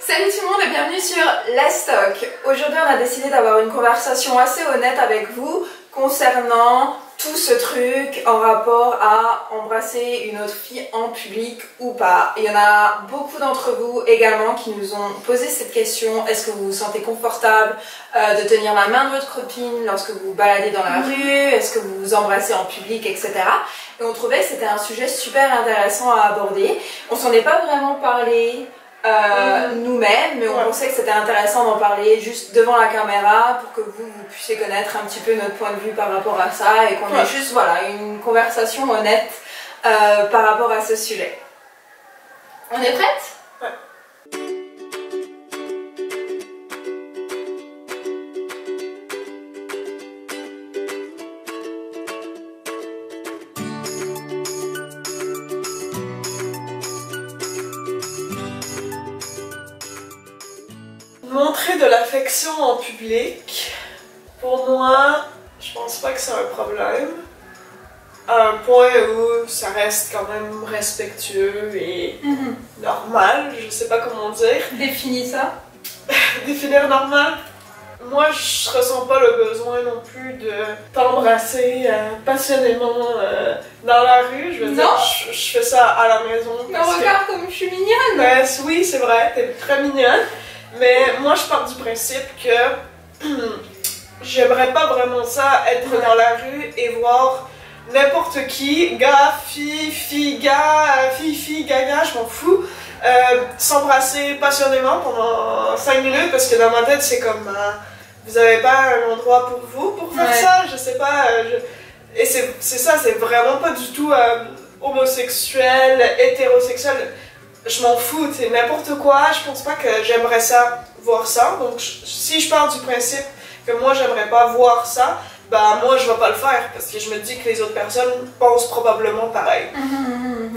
Salut tout le monde et bienvenue sur Let's Talk. Aujourd'hui on a décidé d'avoir une conversation assez honnête avec vous concernant tout ce truc en rapport à embrasser une autre fille en public ou pas. Il y en a beaucoup d'entre vous également qui nous ont posé cette question. Est-ce que vous vous sentez confortable de tenir la main de votre copine lorsque vous vous baladez dans la rue? Est-ce que vous vous embrassez en public, etc. Et on trouvait que c'était un sujet super intéressant à aborder. On s'en est pas vraiment parlé nous-mêmes, mais on pensait que c'était intéressant d'en parler juste devant la caméra pour que vous puissiez connaître un petit peu notre point de vue par rapport à ça et qu'on ait juste voilà, une conversation honnête par rapport à ce sujet. On est prête? Ouais. Montrer de l'affection en public, pour moi, je pense pas que c'est un problème. À un point où ça reste quand même respectueux et normal, je sais pas comment dire. Définis ça. Définir normal? Moi, je ressens pas le besoin non plus de t'embrasser passionnément dans la rue. Je veux dire, je fais ça à la maison. Mais regarde comme je suis mignonne! Ben, oui, c'est vrai, t'es très mignonne. Mais moi, je pars du principe que j'aimerais pas vraiment ça, être dans la rue et voir n'importe qui, gars, fille, gars, fille, gaga, je m'en fous, s'embrasser passionnément pendant 5 minutes parce que dans ma tête, c'est comme, vous avez pas un endroit pour vous pour faire ça, je sais pas. Et c'est ça, c'est vraiment pas du tout homosexuel, hétérosexuel. Je m'en fous, c'est n'importe quoi, je pense pas que j'aimerais ça, voir ça. Donc si je pars du principe que moi j'aimerais pas voir ça, bah moi je vais pas le faire parce que je me dis que les autres personnes pensent probablement pareil.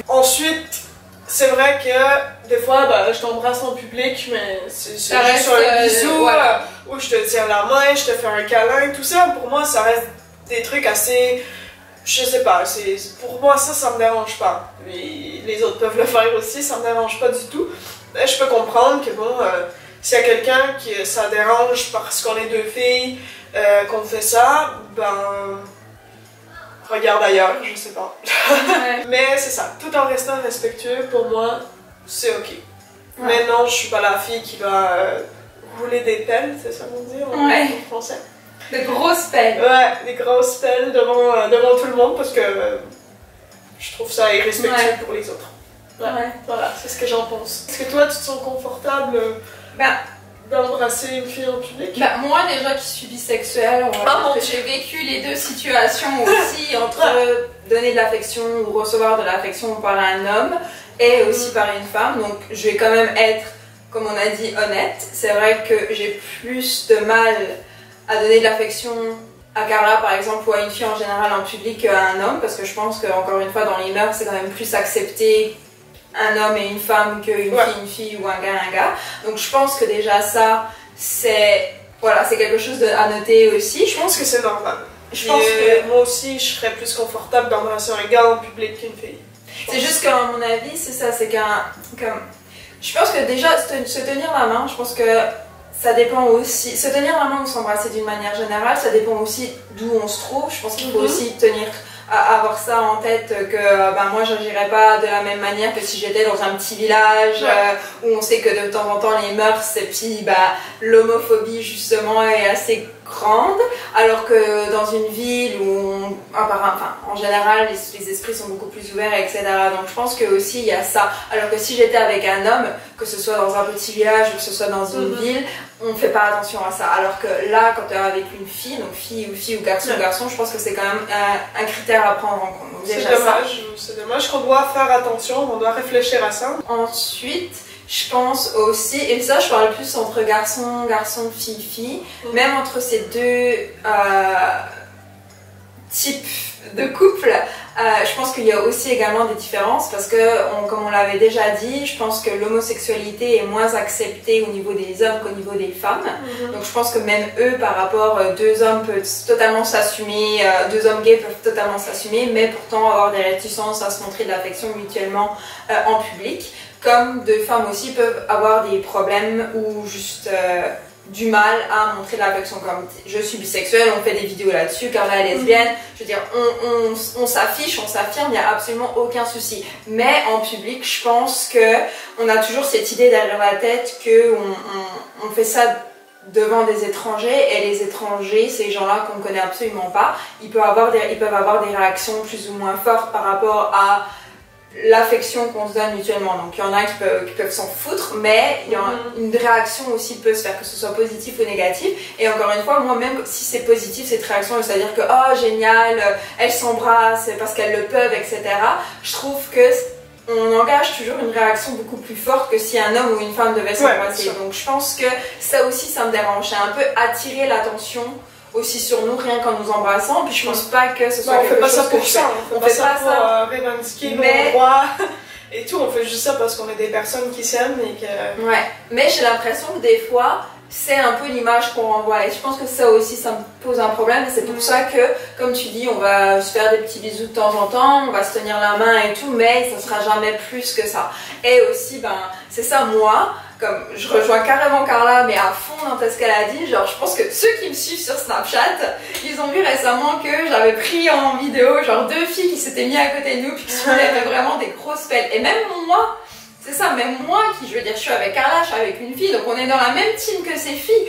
Ensuite, c'est vrai que des fois bah, je t'embrasse en public, mais c'est juste un bisou, voilà. Où je te tiens la main, je te fais un câlin, tout ça, pour moi ça reste des trucs assez... Je sais pas, pour moi ça me dérange pas. Les autres peuvent le faire aussi, ça me dérange pas du tout. Mais je peux comprendre que bon, s'il y a quelqu'un qui ça dérange parce qu'on est deux filles, qu'on fait ça, ben regarde ailleurs, je sais pas. Mais c'est ça, tout en restant respectueux, pour moi, c'est ok. Mais non, je suis pas la fille qui va rouler des pelles, c'est ça qu'on dit en français. De grosses pelles. Ouais, des grosses pelles devant tout le monde parce que je trouve ça irrespectueux pour les autres. Voilà, c'est ce que j'en pense. Est-ce que toi, tu te sens confortable d'embrasser une fille en public? Moi, déjà qui suis bisexuelle, j'ai vécu les deux situations aussi entre donner de l'affection ou recevoir de l'affection par un homme et aussi par une femme. Donc, je vais quand même être, comme on a dit, honnête. C'est vrai que j'ai plus de mal à donner de l'affection à Carla par exemple ou à une fille en général en public qu'à un homme parce que je pense que encore une fois dans les mœurs c'est quand même plus accepté un homme et une femme qu'une fille ou un gars. Donc je pense que déjà ça c'est quelque chose à noter aussi. Je pense que c'est normal. Je pense que moi aussi je serais plus confortable d'embrasser un gars en public qu'une fille. C'est juste qu'à mon avis c'est ça, c'est je pense que déjà se tenir la main, je pense que ça dépend aussi, se tenir la main ou s'embrasser d'une manière générale, ça dépend aussi d'où on se trouve. Je pense qu'il faut aussi avoir ça en tête que moi j'agirais pas de la même manière que si j'étais dans un petit village où on sait que de temps en temps les mœurs et puis l'homophobie justement est assez grande, alors que dans une ville où en général les esprits sont beaucoup plus ouverts, etc. Donc je pense que aussi il y a ça. Alors que si j'étais avec un homme, que ce soit dans un petit village ou que ce soit dans une ville, on fait pas attention à ça. Alors que là, quand tu es avec une fille, donc fille ou garçon, je pense que c'est quand même un critère à prendre en compte. C'est dommage qu'on doit faire attention, on doit réfléchir à ça. Ensuite, je pense aussi, et ça je parle plus entre garçon, fille, même entre ces deux types de couples, je pense qu'il y a aussi également des différences parce que, comme on l'avait déjà dit, je pense que l'homosexualité est moins acceptée au niveau des hommes qu'au niveau des femmes. Donc je pense que même eux, par rapport, deux hommes peuvent totalement s'assumer, deux hommes gays peuvent totalement s'assumer, mais pourtant avoir des réticences à se montrer de l'affection mutuellement en public. comme deux femmes aussi peuvent avoir des problèmes ou juste du mal à montrer de l'affection. Comme je suis bisexuelle, on fait des vidéos là-dessus, Carla est lesbienne, je veux dire, on s'affiche, on s'affirme, il n'y a absolument aucun souci. Mais en public, je pense que on a toujours cette idée derrière la tête que on fait ça devant des étrangers, et les étrangers, ces gens-là qu'on ne connaît absolument pas, ils peuvent avoir des réactions plus ou moins fortes par rapport à l'affection qu'on se donne mutuellement. Donc il y en a qui peuvent s'en foutre, mais il y a une réaction aussi peut se faire, que ce soit positif ou négatif. Et encore une fois, moi même si c'est positif cette réaction, c'est-à-dire que oh génial, elles s'embrassent parce qu'elles le peuvent, etc. Je trouve que on engage toujours une réaction beaucoup plus forte que si un homme ou une femme devait s'embrasser. Donc je pense que ça aussi, ça me dérange. C'est un peu attirer l'attention aussi sur nous, rien qu'en nous embrassant. Puis je pense pas que ce soit quelque chose que je fais. On fait pas ça pour revendiquer nos droits et tout. On fait juste ça parce qu'on est des personnes qui s'aiment et que... Ouais, mais j'ai l'impression que des fois, c'est un peu l'image qu'on renvoie. Et je pense que ça aussi, ça me pose un problème. C'est pour ça que, comme tu dis, on va se faire des petits bisous de temps en temps, on va se tenir la main et tout, mais ça sera jamais plus que ça. Et aussi, ben, c'est ça, moi, comme je rejoins carrément Carla, mais à fond dans ce qu'elle a dit. Genre, je pense que ceux qui me suivent sur Snapchat, ils ont vu récemment que j'avais pris en vidéo, genre, deux filles qui s'étaient mises à côté de nous, puis qui se soulèvent vraiment des grosses pelles. Et même moi, c'est ça, même moi qui, je veux dire, je suis avec Carla, je suis avec une fille, donc on est dans la même team que ces filles.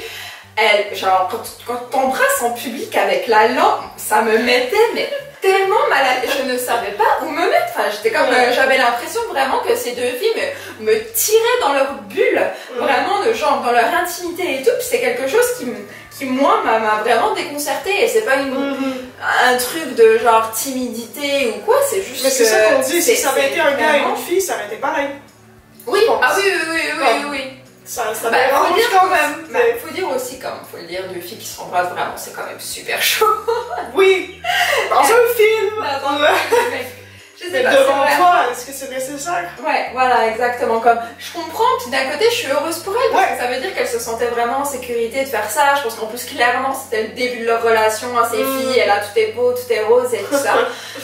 Elle, genre, quand t'embrasses en public avec la langue, ça me mettait, mais tellement mal à l'aise. Je ne savais pas où me mettre. Enfin, j'étais comme, j'avais l'impression vraiment que ces deux filles me tiraient dans leur bulle, vraiment, de genre, dans leur intimité et tout. Puis c'est quelque chose qui moi, m'a vraiment déconcertée. Et c'est pas un truc de genre timidité ou quoi, c'est juste. Mais c'est ça qu'on dit, si ça avait été un gars et une fille, ça aurait été pareil. Oui, ah oui. Ça dérange quand même. Faut dire aussi, comme faut le dire, deux filles qui s'embrassent vraiment, c'est quand même super chaud. Oui, dans un film. Je sais pas, devant toi, est-ce que c'est nécessaire? Ouais, voilà, exactement. Comme je comprends, puis d'un côté, je suis heureuse pour elle, parce que ça veut dire qu'elle se sentait vraiment en sécurité de faire ça. Je pense qu'en plus, clairement, c'était le début de leur relation à ces filles. Elle a tout est beau, tout est rose et tout ça.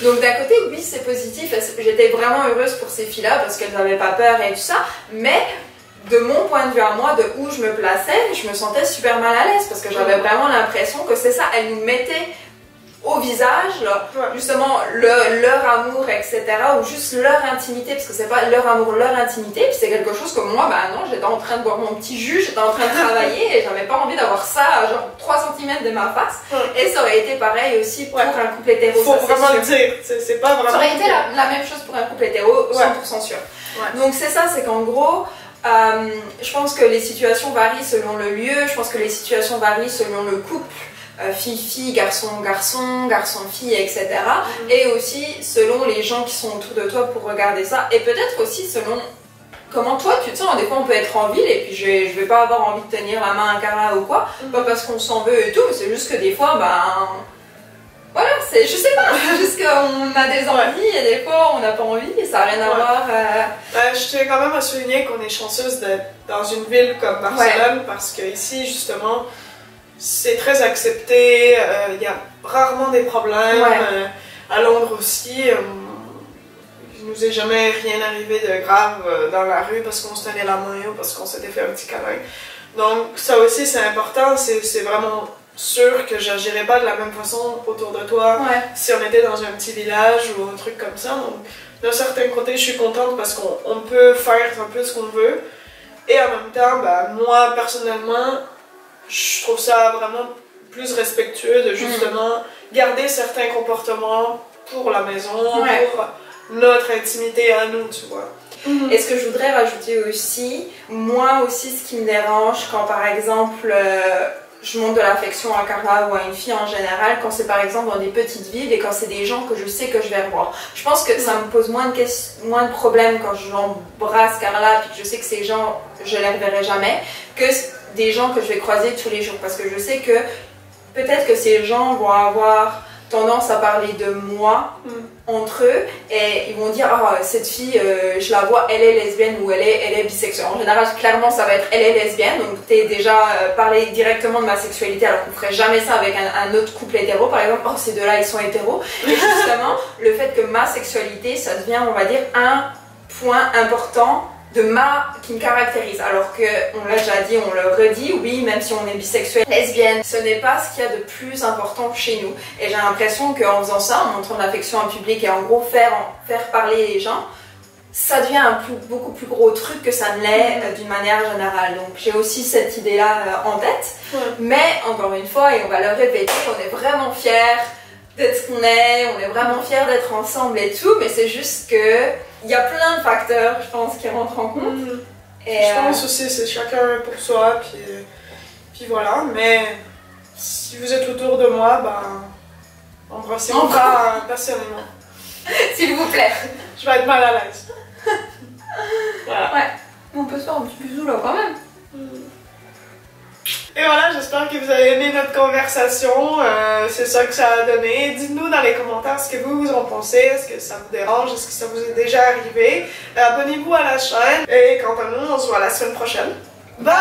Donc d'un côté, oui, c'est positif. J'étais vraiment heureuse pour ces filles-là parce qu'elles n'avaient pas peur et tout ça. Mais de mon point de vue à moi, de où je me plaçais, je me sentais super mal à l'aise parce que j'avais vraiment l'impression que c'est ça, elles nous mettaient au visage, là, justement, leur amour, etc., ou juste leur intimité, parce que c'est pas leur amour, leur intimité, puis c'est quelque chose que moi, bah non, j'étais en train de boire mon petit jus, j'étais en train de travailler, et j'avais pas envie d'avoir ça, genre 3 cm de ma face, et ça aurait été pareil aussi pour un couple hétéro. Faut vraiment le dire, c'est pas vraiment... Ça aurait été la même chose pour un couple hétéro, 100% sûr. Donc c'est ça, c'est qu'en gros, je pense que les situations varient selon le lieu, je pense que les situations varient selon le couple, fille-fille, garçon-garçon, garçon-fille, etc. Et aussi selon les gens qui sont autour de toi pour regarder ça. Et peut-être aussi selon comment toi tu te sens. Des fois on peut être en ville et puis je vais pas avoir envie de tenir la main à Carla ou quoi. Pas parce qu'on s'en veut et tout, mais c'est juste que des fois, ben... Voilà, je sais pas, c'est juste qu'on a des envies et des fois on n'a pas envie et ça n'a rien à voir. Je tiens quand même à souligner qu'on est chanceuse d'être dans une ville comme Barcelone parce que ici justement c'est très accepté, il y a rarement des problèmes. À Londres aussi, il nous est jamais rien arrivé de grave dans la rue parce qu'on se tenait la main ou parce qu'on s'était fait un petit câlin. Donc ça aussi c'est important, c'est vraiment sûr que j'agirais pas de la même façon autour de toi si on était dans un petit village ou un truc comme ça. Donc d'un certain côté je suis contente parce qu'on peut faire un peu ce qu'on veut et en même temps, bah, moi personnellement, je trouve ça vraiment plus respectueux de justement garder certains comportements pour la maison, pour notre intimité à nous, tu vois. Et ce que je voudrais rajouter aussi, moi aussi ce qui me dérange quand par exemple je montre de l'affection à Carla ou à une fille en général, quand c'est par exemple dans des petites villes et quand c'est des gens que je sais que je vais revoir. Je pense que ça me pose moins de problèmes quand j'embrasse Carla puis que je sais que ces gens, je les reverrai jamais, que des gens que je vais croiser tous les jours. Parce que je sais que peut-être que ces gens vont avoir tendance à parler de moi entre eux et ils vont dire oh, cette fille je la vois, elle est lesbienne ou elle est bisexuelle. En général clairement ça va être elle est lesbienne, donc t'es déjà parlé directement de ma sexualité alors qu'on ferait jamais ça avec un autre couple hétéro par exemple. Oh ces deux là ils sont hétéros et justement le fait que ma sexualité ça devient on va dire un point important qui me caractérise. Alors que, on l'a déjà dit, on le redit, oui, même si on est bisexuel, lesbienne, ce n'est pas ce qu'il y a de plus important chez nous. Et j'ai l'impression qu'en faisant ça, en montrant de l'affection en public et en gros faire parler les gens, ça devient beaucoup plus gros truc que ça ne l'est d'une manière générale. Donc j'ai aussi cette idée-là en tête. Mais encore une fois, et on va le répéter, on est vraiment fiers d'être ce qu'on est, on est vraiment fiers d'être ensemble et tout, mais c'est juste que il y a plein de facteurs, je pense, qui rentrent en compte. Et je pense aussi c'est chacun pour soi, puis voilà. Mais si vous êtes autour de moi, ben embrassez-moi pas personnellement. S'il vous plaît. Je vais être mal à l'aise. Voilà. Ouais, on peut se faire un petit bisou là quand même. Et voilà, j'espère que vous avez aimé notre conversation, c'est ça que ça a donné. Dites-nous dans les commentaires ce que vous en pensez, est-ce que ça vous dérange, est-ce que ça vous est déjà arrivé. Abonnez-vous à la chaîne, et quant à nous, on se voit la semaine prochaine. Bye!